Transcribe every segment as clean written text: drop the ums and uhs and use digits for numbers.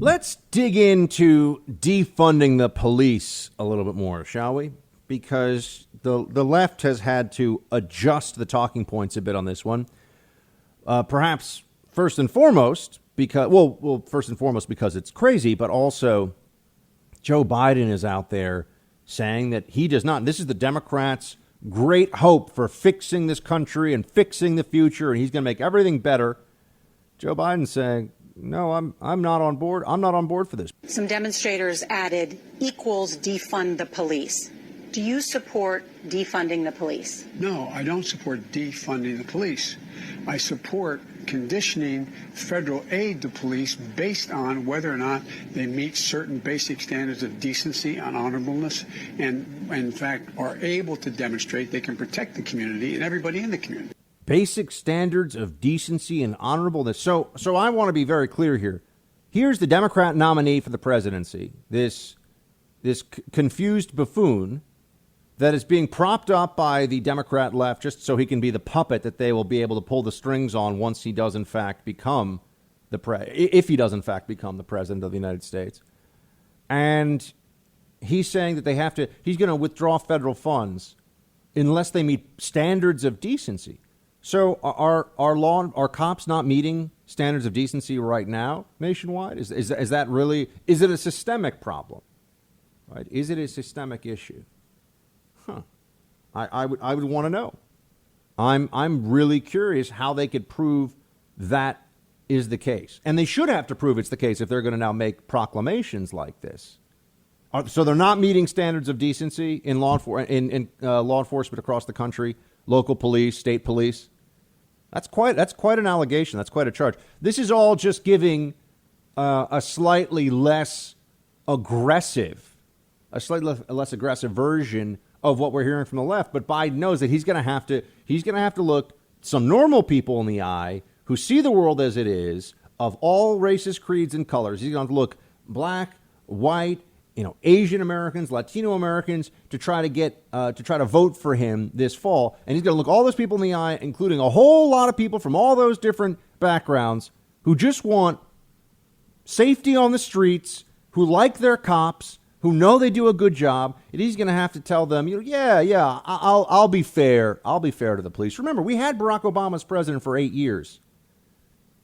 Let's dig into defunding the police a little bit more, shall we? Because the left has had to adjust the talking points a bit on this one. Perhaps first and foremost because it's crazy, but also Joe Biden is out there saying that he does not. This is the Democrats' great hope for fixing this country and fixing the future, and he's going to make everything better. Joe Biden saying, no, I'm not on board. I'm not on board for this. Some demonstrators added equals defund the police. Do you support defunding the police? No, I don't support defunding the police. I support conditioning federal aid to police based on whether or not they meet certain basic standards of decency and honorableness and, in fact, are able to demonstrate they can protect the community and everybody in the community. Basic standards of decency and honorableness. So I want to be very clear here. Here's the Democrat nominee for the presidency, this confused buffoon that is being propped up by the Democrat left just so he can be the puppet that they will be able to pull the strings on once he does in fact become if he does in fact become the president of the United States. And he's saying that he's going to withdraw federal funds unless they meet standards of decency. So are cops not meeting standards of decency right now nationwide? Is that really, is it a systemic problem? Right? Is it a systemic issue? I would want to know. I'm really curious how they could prove that is the case. And they should have to prove it's the case if they're going to now make proclamations like this. So they're not meeting standards of decency in law enforcement across the country, local police, state police. That's quite an allegation. That's quite a charge. This is all just giving a slightly less aggressive version of what we're hearing from the left. But Biden knows that he's going to have to look some normal people in the eye who see the world as it is, of all races, creeds, and colors. He's going to look black, white, Asian Americans, Latino Americans to try to vote for him this fall. And he's going to look all those people in the eye, including a whole lot of people from all those different backgrounds who just want safety on the streets, who like their cops, who know they do a good job. And he's going to have to tell them, I'll be fair. I'll be fair to the police. Remember, we had Barack Obama as president for 8 years.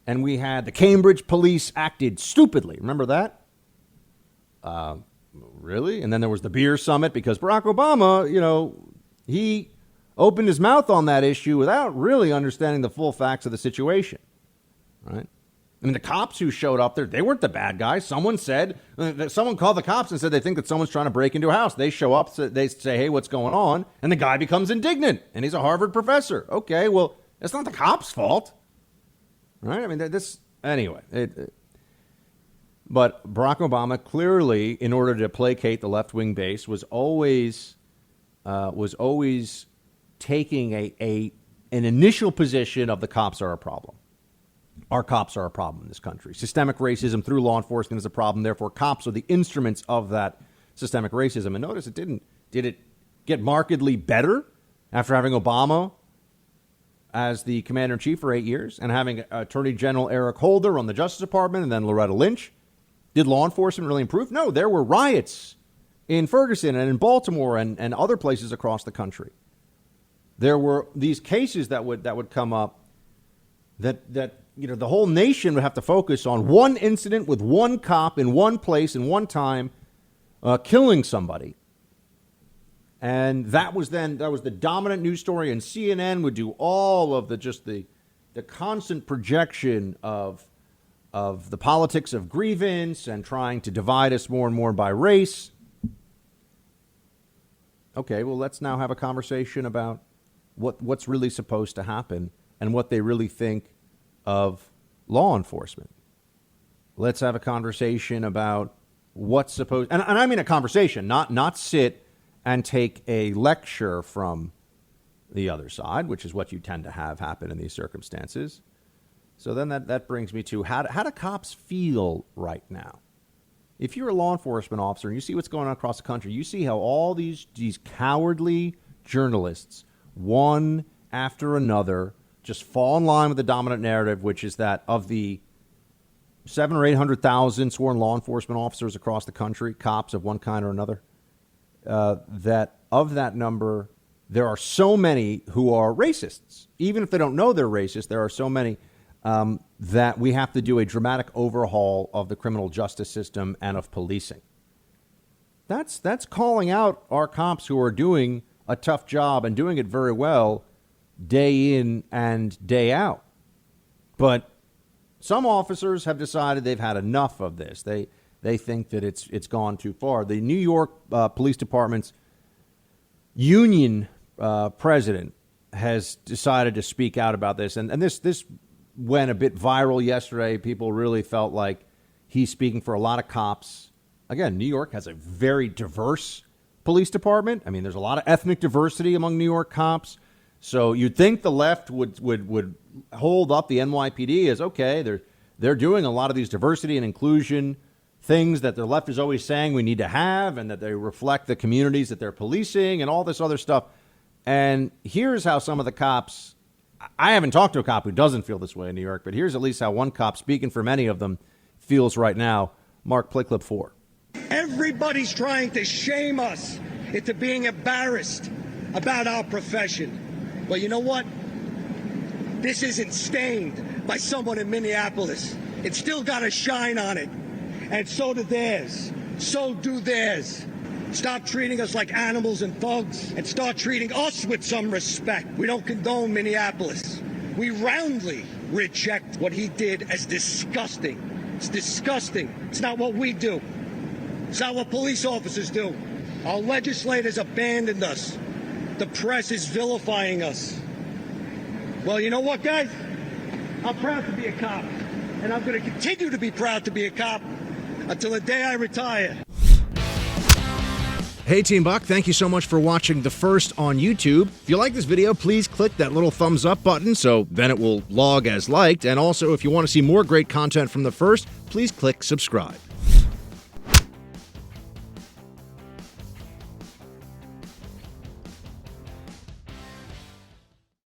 And we had the Cambridge police acted stupidly. Remember that? Really? And then there was the beer summit because Barack Obama, he opened his mouth on that issue without really understanding the full facts of the situation. Right? I mean, the cops who showed up there, they weren't the bad guys. Someone called the cops and said they think that someone's trying to break into a house. They show up, they say, hey, what's going on? And the guy becomes indignant, and he's a Harvard professor. Okay, well, it's not the cops' fault. Right? I mean, anyway. But Barack Obama clearly, in order to placate the left-wing base, was always taking an initial position of the cops are a problem. Our cops are a problem in this country. Systemic racism through law enforcement is a problem. Therefore, cops are the instruments of that systemic racism. And notice it didn't. Did it get markedly better after having Obama as the commander-in-chief for 8 years and having Attorney General Eric Holder on the Justice Department and then Loretta Lynch? Did law enforcement really improve? No, there were riots in Ferguson and in Baltimore and other places across the country. There were these cases that would come up that the whole nation would have to focus on one incident with one cop in one place in one time killing somebody. And that was the dominant news story, and CNN would do all of the constant projection of the politics of grievance and trying to divide us more and more by race. Okay, well, let's now have a conversation about what's really supposed to happen and what they really think of law enforcement. Let's have a conversation about what's supposed, and I mean a conversation, not sit and take a lecture from the other side, which is what you tend to have happen in these circumstances. So then that brings me to how do cops feel right now? If you're a law enforcement officer and you see what's going on across the country, you see how all these cowardly journalists, one after another, just fall in line with the dominant narrative, which is that of the 700,000 or 800,000 sworn law enforcement officers across the country, cops of one kind or another, that of that number, there are so many who are racists. Even if they don't know they're racist, there are so many that we have to do a dramatic overhaul of the criminal justice system and of policing. That's calling out our cops who are doing a tough job and doing it very well day in and day out. But some officers have decided they've had enough of this. They think that it's gone too far. The New York Police Department's union president has decided to speak out about this. And this went a bit viral yesterday. People really felt like he's speaking for a lot of cops. Again, New York has a very diverse police department. I mean, there's a lot of ethnic diversity among New York cops. So you'd think the left would hold up the NYPD as, okay, they're doing a lot of these diversity and inclusion things that the left is always saying we need to have, and that they reflect the communities that they're policing and all this other stuff. And here's how some of the cops, I haven't talked to a cop who doesn't feel this way in New York, but here's at least how one cop, speaking for many of them, feels right now. Mark, play clip 4. Everybody's trying to shame us into being embarrassed about our profession. Well, you know what? This isn't stained by someone in Minneapolis. It's still got a shine on it. And so do theirs. So do theirs. Stop treating us like animals and thugs and start treating us with some respect. We don't condone Minneapolis. We roundly reject what he did as disgusting. It's disgusting. It's not what we do. It's not what police officers do. Our legislators abandoned us. The press is vilifying us. Well, you know what, guys? I'm proud to be a cop. And I'm going to continue to be proud to be a cop until the day I retire. Hey, Team Buck, thank you so much for watching The First on YouTube. If you like this video, please click that little thumbs up button so then it will log as liked. And also, if you want to see more great content from The First, please click subscribe.